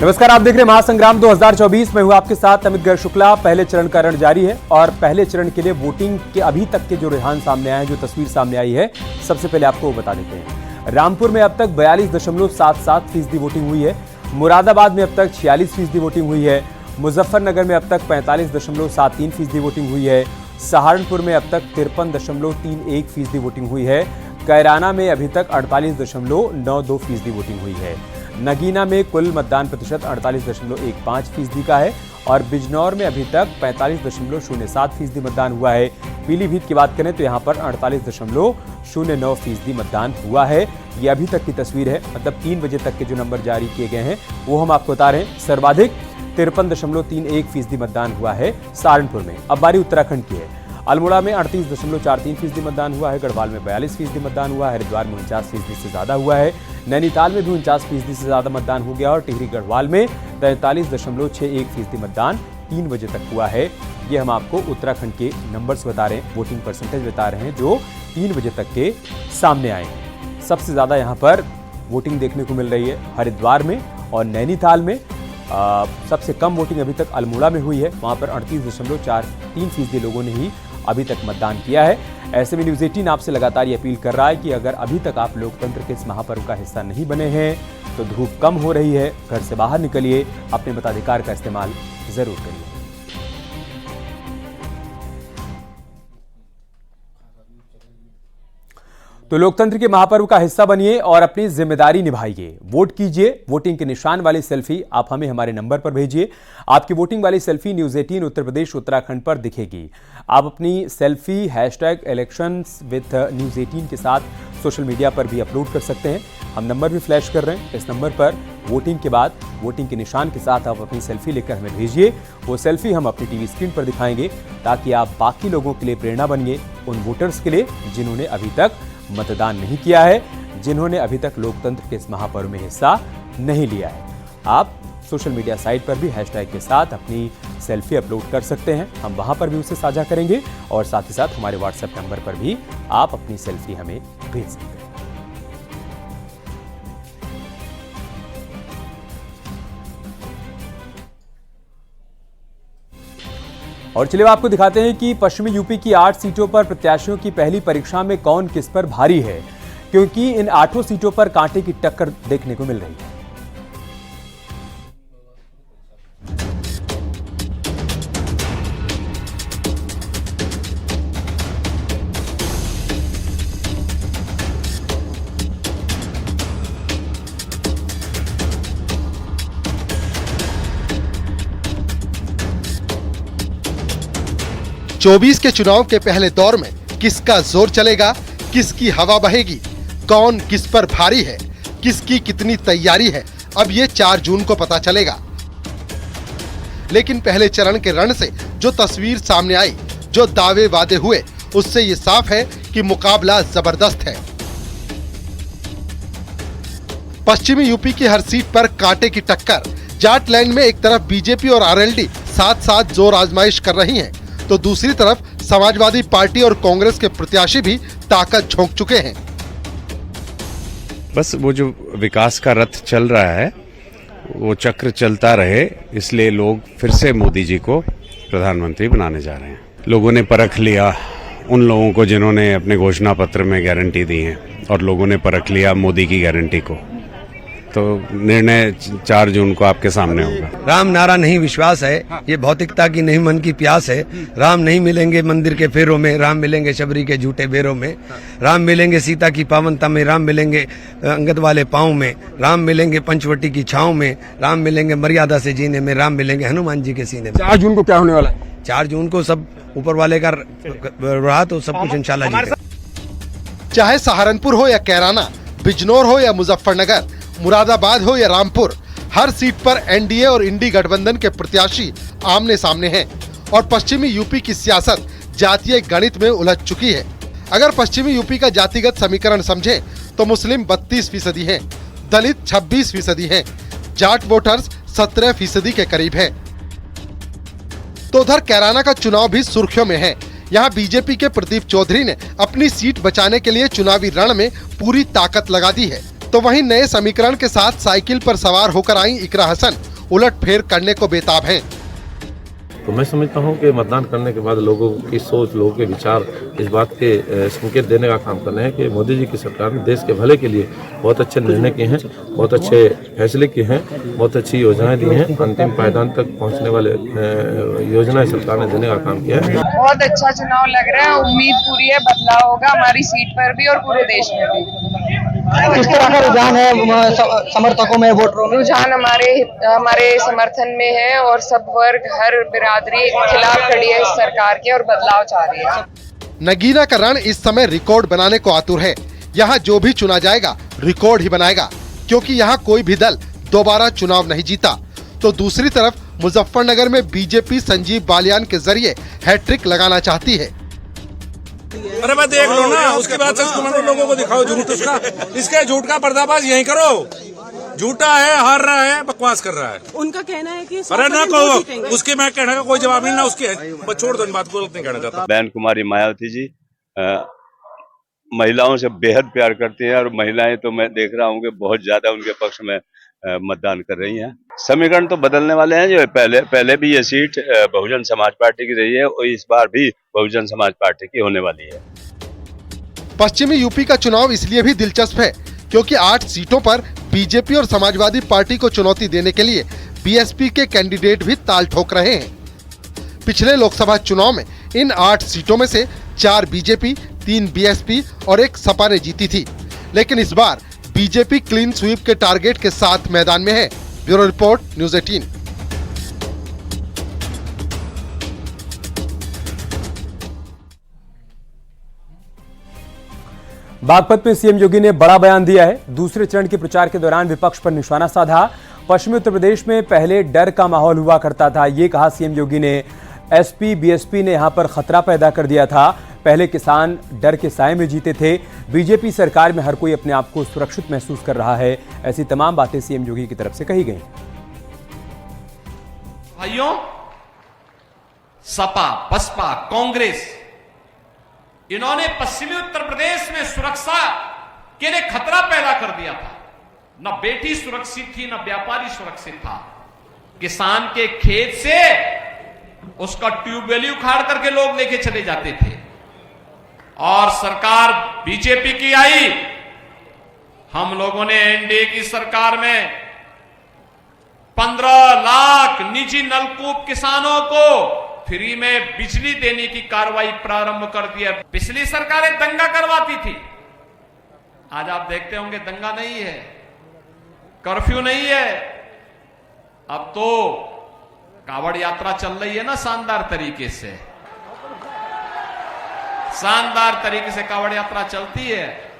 नमस्कार, आप देख रहे हैं महासंग्राम 2024। में हूं आपके साथ अमित गर्ग शुक्ला। पहले चरण का रण जारी है और पहले चरण के लिए वोटिंग के अभी तक के जो रुझान सामने आए हैं, जो तस्वीर सामने आई है, सबसे पहले आपको वो बता देते हैं। रामपुर में अब तक 42.77% वोटिंग हुई है। मुरादाबाद में अब तक 46% वोटिंग हुई है। मुजफ्फरनगर में अब तक 45.73% वोटिंग हुई है। सहारनपुर में अब तक 53.31% वोटिंग हुई है। कैराना में अभी तक 48.92% वोटिंग हुई है। नगीना में कुल मतदान प्रतिशत 48.15% का है और बिजनौर में अभी तक 45.07% मतदान हुआ है। पीलीभीत की बात करें तो यहां पर 48.09% मतदान हुआ है। ये अभी तक की तस्वीर है, मतलब 3 बजे तक के जो नंबर जारी किए गए हैं वो हम आपको बता रहे हैं। सर्वाधिक 53.31% मतदान हुआ है सहारनपुर में। अब बारी उत्तराखंड की है। अल्मोड़ा में 38.43% मतदान हुआ है। गढ़वाल में 42% मतदान हुआ है। हरिद्वार में 49% से ज्यादा हुआ है। नैनीताल में भी 49% से ज्यादा मतदान हो गया और टिहरी गढ़वाल में 43.61% मतदान 3 बजे तक हुआ है। ये हम आपको उत्तराखंड के नंबर्स बता रहे हैं, वोटिंग परसेंटेज बता रहे हैं जो 3 बजे तक के सामने आए हैं। सबसे ज्यादा यहाँ पर वोटिंग देखने को मिल रही है हरिद्वार में और नैनीताल में। सबसे कम वोटिंग अभी तक अल्मोड़ा में हुई है। वहां पर 38.43% लोगों ने ही अभी तक मतदान किया है। ऐसे में न्यूज़ 18 आपसे लगातार ये अपील कर रहा है कि अगर अभी तक आप लोकतंत्र के इस महापर्व का हिस्सा नहीं बने हैं तो धूप कम हो रही है, घर से बाहर निकलिए, अपने मताधिकार का इस्तेमाल जरूर करिए। तो लोकतंत्र के महापर्व का हिस्सा बनिए और अपनी जिम्मेदारी निभाइए। वोट कीजिए। वोटिंग के निशान वाली सेल्फी आप हमें हमारे नंबर पर भेजिए। आपकी वोटिंग वाली सेल्फी न्यूज़ 18 उत्तर प्रदेश उत्तराखंड पर दिखेगी। आप अपनी सेल्फी #elections_with_news18 के साथ सोशल मीडिया पर भी अपलोड कर सकते हैं। हम नंबर भी फ्लैश कर रहे हैं। इस नंबर पर वोटिंग के बाद वोटिंग के निशान के साथ आप अपनी सेल्फी लेकर हमें भेजिए। वो सेल्फी हम अपनी टीवी स्क्रीन पर दिखाएंगे ताकि आप बाकी लोगों के लिए प्रेरणा बनिए, उन वोटर्स के लिए जिन्होंने अभी तक मतदान नहीं किया है, जिन्होंने अभी तक लोकतंत्र के इस महापर्व में हिस्सा नहीं लिया है। आप सोशल मीडिया साइट पर भी हैशटैग के साथ अपनी सेल्फी अपलोड कर सकते हैं। हम वहां पर भी उसे साझा करेंगे और साथ ही साथ हमारे व्हाट्सएप नंबर पर भी आप अपनी सेल्फी हमें भेज सकते हैं। और चलिए आपको दिखाते हैं कि पश्चिमी यूपी की 8 सीटों पर प्रत्याशियों की पहली परीक्षा में कौन किस पर भारी है, क्योंकि इन 8 सीटों पर कांटे की टक्कर देखने को मिल रही है। चौबीस के चुनाव के पहले दौर में किसका जोर चलेगा, किसकी हवा बहेगी, कौन किस पर भारी है, किसकी कितनी तैयारी है, अब ये 4 जून को पता चलेगा। लेकिन पहले चरण के रण से जो तस्वीर सामने आई, जो दावे वादे हुए, उससे ये साफ है कि मुकाबला जबरदस्त है। पश्चिमी यूपी की हर सीट पर कांटे की टक्कर। जाटलैंड में एक तरफ बीजेपी और आरएलडी साथ साथ जोर आजमाइश कर रही हैं, तो दूसरी तरफ समाजवादी पार्टी और कांग्रेस के प्रत्याशी भी ताकत झोंक चुके हैं। बस वो जो विकास का रथ चल रहा है वो चक्र चलता रहे, इसलिए लोग फिर से मोदी जी को प्रधानमंत्री बनाने जा रहे हैं। लोगों ने परख लिया उन लोगों को जिन्होंने अपने घोषणा पत्र में गारंटी दी है और लोगों ने परख लिया मोदी की गारंटी को। तो निर्णय 4 जून को आपके सामने होगा। राम नारा नहीं विश्वास है, ये भौतिकता की नहीं मन की प्यास है। राम नहीं मिलेंगे मंदिर के फेरों में, राम मिलेंगे शबरी के झूठे बेरों में। राम मिलेंगे सीता की पावनता में, राम मिलेंगे अंगद वाले पाँव में। राम मिलेंगे पंचवटी की छाँव में, राम मिलेंगे मर्यादा से जीने में, राम मिलेंगे हनुमान जी के सीने में। 4 जून को क्या होने वाला है? 4 जून को सब ऊपर वाले का रहा तो सब कुछ इंशाल्लाह जीतेगा। चाहे सहारनपुर हो या कैराना, बिजनौर हो या मुजफ्फरनगर, मुरादाबाद हो या रामपुर, हर सीट पर एनडीए और इंडी गठबंधन के प्रत्याशी आमने सामने हैं और पश्चिमी यूपी की सियासत जातीय गणित में उलझ चुकी है। अगर पश्चिमी यूपी का जातिगत समीकरण समझें तो मुस्लिम 32% हैं, दलित 26% हैं, जाट वोटर्स 17% के करीब हैं। तो उधर कैराना का चुनाव भी सुर्खियों में है। यहाँ बीजेपी के प्रदीप चौधरी ने अपनी सीट बचाने के लिए चुनावी रण में पूरी ताकत लगा दी है। तो वहीं नए समीकरण के साथ साइकिल पर सवार होकर आई इकरा हसन उलटफेर करने को बेताब हैं। तो मैं समझता हूं कि मतदान करने के बाद लोगों की सोच, लोगों के विचार इस बात के संकेत देने का काम कर रहे हैं कि मोदी जी की सरकार ने देश के भले के लिए बहुत अच्छे निर्णय किए हैं, बहुत अच्छे फैसले किए हैं, बहुत अच्छी योजनाएं दी हैं, अंतिम पायदान तक पहुंचने वाले योजनाएं सरकार ने देने का काम किया है। बहुत अच्छा चुनाव लग रहा है, उम्मीद पूरी है बदलाव होगा हमारी सीट पर भी और पूरे देश में भी। किस तरह का रुझान है समर्थकों में, वोटरों में? रुझान हमारे समर्थन में है और सब वर्ग, हर बिरादरी खिलाफ खड़ी है इस सरकार के और बदलाव चाह रही है। नगीना का रण इस समय रिकॉर्ड बनाने को आतुर है। यहाँ जो भी चुना जाएगा रिकॉर्ड ही बनाएगा, क्योंकि यहाँ कोई भी दल दोबारा चुनाव नहीं जीता। तो दूसरी तरफ मुजफ्फरनगर में बीजेपी संजीव बालियान के जरिए हैट्रिक लगाना चाहती है। अरे मैं देख लो ना, उसके बाद लोगों को दिखाओ झूठ उसका, इसके झूठ का पर्दाफाश यहीं करो। झूठा है, हार रहा है, बकवास कर रहा है। उनका कहना है कि अरे ना कहो, उसके मैं कहने का कोई जवाब नहीं, ना उसके छोड़ दो इन बात को, नहीं कहना चाहता। बहन कुमारी मायावती जी महिलाओं से बेहद प्यार करती हैं और महिलाएं तो मैं देख रहा हूँ कि बहुत ज्यादा उनके पक्ष में मतदान कर रही हैं। समीकरण तो बदलने वाले हैं। जो पहले भी ये सीट बहुजन समाज पार्टी की रही है और इस बार भी बहुजन समाज पार्टी की होने वाली है। पश्चिमी यूपी का चुनाव इसलिए भी दिलचस्प है क्योंकि 8 सीटों पर बीजेपी और समाजवादी पार्टी को चुनौती देने के लिए बीएसपी के कैंडिडेट भी ताल ठोक रहे हैं। पिछले लोकसभा चुनाव में इन 8 सीटों में से 4 बीजेपी, 3 बीएसपी और 1 सपा ने जीती थी, लेकिन इस बार बीजेपी क्लीन स्वीप के टारगेट के साथ मैदान में है। Bureau report, news 18। बागपत में सीएम योगी ने बड़ा बयान दिया है। दूसरे चरण के प्रचार के दौरान विपक्ष पर निशाना साधा। पश्चिमी उत्तर प्रदेश में पहले डर का माहौल हुआ करता था, ये कहा सीएम योगी ने। एसपी बीएसपी ने यहां पर खतरा पैदा कर दिया था। पहले किसान डर के साए में जीते थे। बीजेपी सरकार में हर कोई अपने आप को सुरक्षित महसूस कर रहा है। ऐसी तमाम बातें सीएम योगी की तरफ से कही गई। भाइयों, सपा, बसपा, कांग्रेस, इन्होंने पश्चिमी उत्तर प्रदेश में सुरक्षा के लिए खतरा पैदा कर दिया था। न बेटी सुरक्षित थी, न व्यापारी सुरक्षित था। किसान के खेत से उसका ट्यूबवेल उखाड़ करके लोग लेके चले जाते थे। और सरकार बीजेपी की आई, हम लोगों ने एनडीए की सरकार में 15 लाख निजी नलकूप किसानों को फ्री में बिजली देने की कार्रवाई प्रारंभ कर दिया। पिछली सरकारें दंगा करवाती थी, आज आप देखते होंगे दंगा नहीं है, कर्फ्यू नहीं है। अब तो कावड़ यात्रा चल रही है ना, शानदार तरीके से, शानदार तरीके से कावड़ यात्रा चलती है।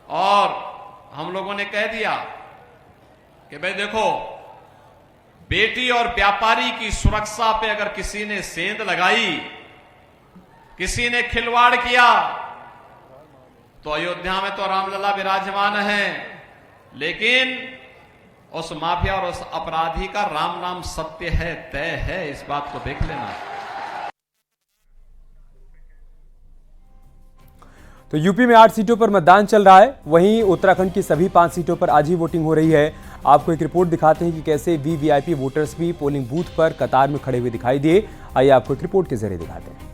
और हम लोगों ने कह दिया कि भाई देखो, बेटी और व्यापारी की सुरक्षा पे अगर किसी ने सेंध लगाई, किसी ने खिलवाड़ किया, तो अयोध्या में तो रामलला विराजमान है, लेकिन उस माफिया और उस अपराधी का राम नाम सत्य है, तय है। इस बात को देख लेना। तो यूपी में 8 सीटों पर मतदान चल रहा है। वहीं उत्तराखंड की सभी 5 सीटों पर आज ही वोटिंग हो रही है। आपको एक रिपोर्ट दिखाते हैं कि कैसे वीवीआईपी वोटर्स भी पोलिंग बूथ पर कतार में खड़े हुए दिखाई दिए। आइए आपको एक रिपोर्ट के जरिए दिखाते हैं।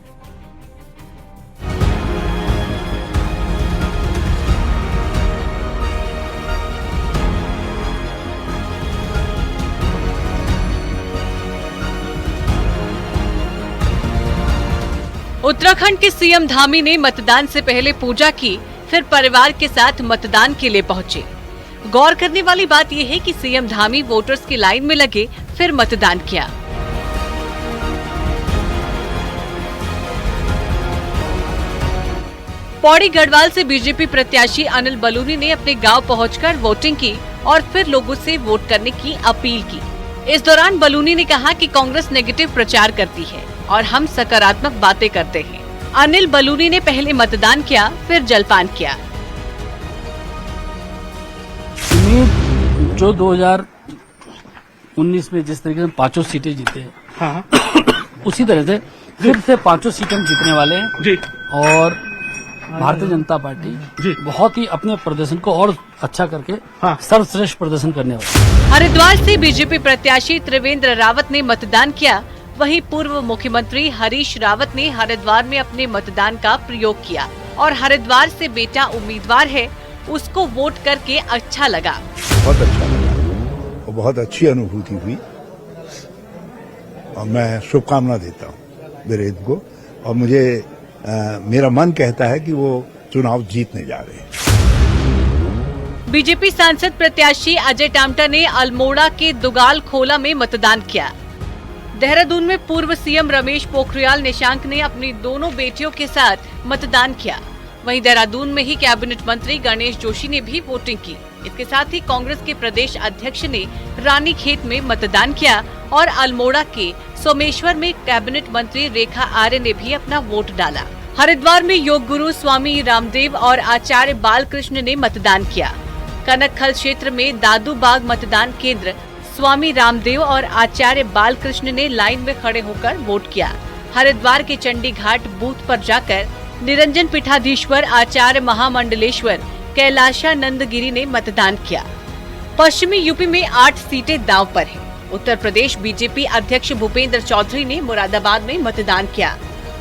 उत्तराखंड के सीएम धामी ने मतदान से पहले पूजा की, फिर परिवार के साथ मतदान के लिए पहुंचे। गौर करने वाली बात यह है कि सीएम धामी वोटर्स की लाइन में लगे, फिर मतदान किया। पौड़ी गढ़वाल से बीजेपी प्रत्याशी अनिल बलूनी ने अपने गांव पहुंचकर वोटिंग की और फिर लोगों से वोट करने की अपील की। इस दौरान बलूनी ने कहा कि कांग्रेस नेगेटिव प्रचार करती है और हम सकारात्मक बातें करते हैं। अनिल बलूनी ने पहले मतदान किया, फिर जलपान किया। जो 2019 में जिस तरीके से 5 सीटें जीते, हाँ, उसी तरह से फिर से 5 सीटें जीतने वाले हैं जी। और भारतीय जनता पार्टी बहुत ही अपने प्रदर्शन को और अच्छा करके सर्वश्रेष्ठ प्रदर्शन करने वाली है। हरिद्वार से बीजेपी प्रत्याशी त्रिवेंद्र रावत ने मतदान किया। वहीं पूर्व मुख्यमंत्री हरीश रावत ने हरिद्वार में अपने मतदान का प्रयोग किया और हरिद्वार से बेटा उम्मीदवार है, उसको वोट करके अच्छा लगा। बहुत अच्छा लगा और बहुत अच्छी अनुभूति हुई और मैं शुभकामना देता हूँ वीरेंद्र को और मुझे मेरा मन कहता है कि वो चुनाव जीतने जा रहे हैं। बीजेपी सांसद प्रत्याशी अजय टामटा ने अल्मोड़ा के दुगाल खोला में मतदान किया। देहरादून में पूर्व सीएम रमेश पोखरियाल निशंक ने अपनी दोनों बेटियों के साथ मतदान किया। वहीं देहरादून में ही कैबिनेट मंत्री गणेश जोशी ने भी वोटिंग की। इसके साथ ही कांग्रेस के प्रदेश अध्यक्ष ने रानीखेत में मतदान किया और अल्मोड़ा के सोमेश्वर में कैबिनेट मंत्री रेखा आर्य ने भी अपना वोट डाला। हरिद्वार में योग गुरु स्वामी रामदेव और आचार्य बालकृष्ण ने मतदान किया। कनकखल क्षेत्र में दादू बाग मतदान केंद्र स्वामी रामदेव और आचार्य बालकृष्ण ने लाइन में खड़े होकर वोट किया। हरिद्वार के चंडी घाट बूथ पर जाकर निरंजन पीठाधीश्वर आचार्य महामंडलेश्वर कैलाशानंद गिरी ने मतदान किया। पश्चिमी यूपी में 8 सीटें दांव पर हैं। उत्तर प्रदेश बीजेपी अध्यक्ष भूपेंद्र चौधरी ने मुरादाबाद में मतदान किया।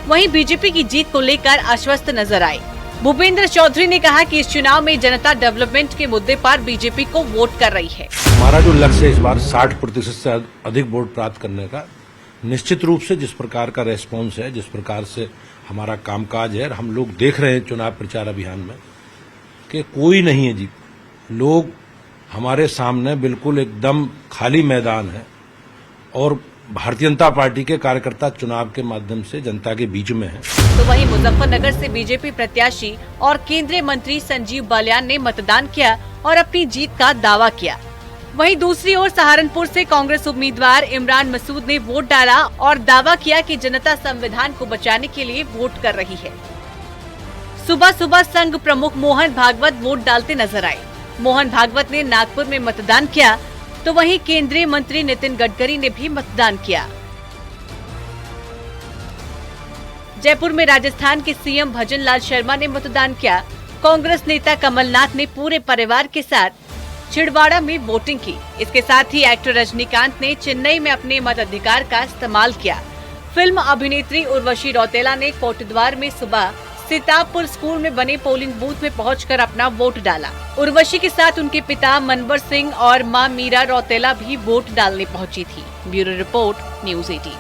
वहीं बीजेपी की जीत को लेकर आश्वस्त नजर आए। भूपेंद्र चौधरी ने कहा कि इस चुनाव में जनता डेवलपमेंट के मुद्दे पर बीजेपी को वोट कर रही है। हमारा जो लक्ष्य है इस बार 60% से अधिक वोट प्राप्त करने का, निश्चित रूप से जिस प्रकार का रेस्पॉन्स है, जिस प्रकार से हमारा कामकाज है, हम लोग देख रहे हैं चुनाव प्रचार अभियान में कि कोई नहीं है जी, लोग हमारे सामने बिल्कुल एकदम खाली मैदान है और भारतीय जनता पार्टी के कार्यकर्ता चुनाव के माध्यम से जनता के बीच में है। तो वहीं मुजफ्फरनगर से बीजेपी प्रत्याशी और केंद्रीय मंत्री संजीव बालियान ने मतदान किया और अपनी जीत का दावा किया। वहीं दूसरी ओर सहारनपुर से कांग्रेस उम्मीदवार इमरान मसूद ने वोट डाला और दावा किया कि जनता संविधान को बचाने के लिए वोट कर रही है। सुबह सुबह संघ प्रमुख मोहन भागवत वोट डालते नजर आए। मोहन भागवत ने नागपुर में मतदान किया, तो वहीं केंद्रीय मंत्री नितिन गडकरी ने भी मतदान किया। जयपुर में राजस्थान के सीएम भजन लाल शर्मा ने मतदान किया। कांग्रेस नेता कमलनाथ ने पूरे परिवार के साथ छिंदवाड़ा में वोटिंग की। इसके साथ ही एक्टर रजनीकांत ने चेन्नई में अपने मताधिकार का इस्तेमाल किया। फिल्म अभिनेत्री उर्वशी रौतेला ने कोटद्वार में सुबह सीतापुर स्कूल में बने पोलिंग बूथ में पहुंचकर अपना वोट डाला। उर्वशी के साथ उनके पिता मनबर सिंह और मां मीरा रौतेला भी वोट डालने पहुंची थी। Bureau report, news 18।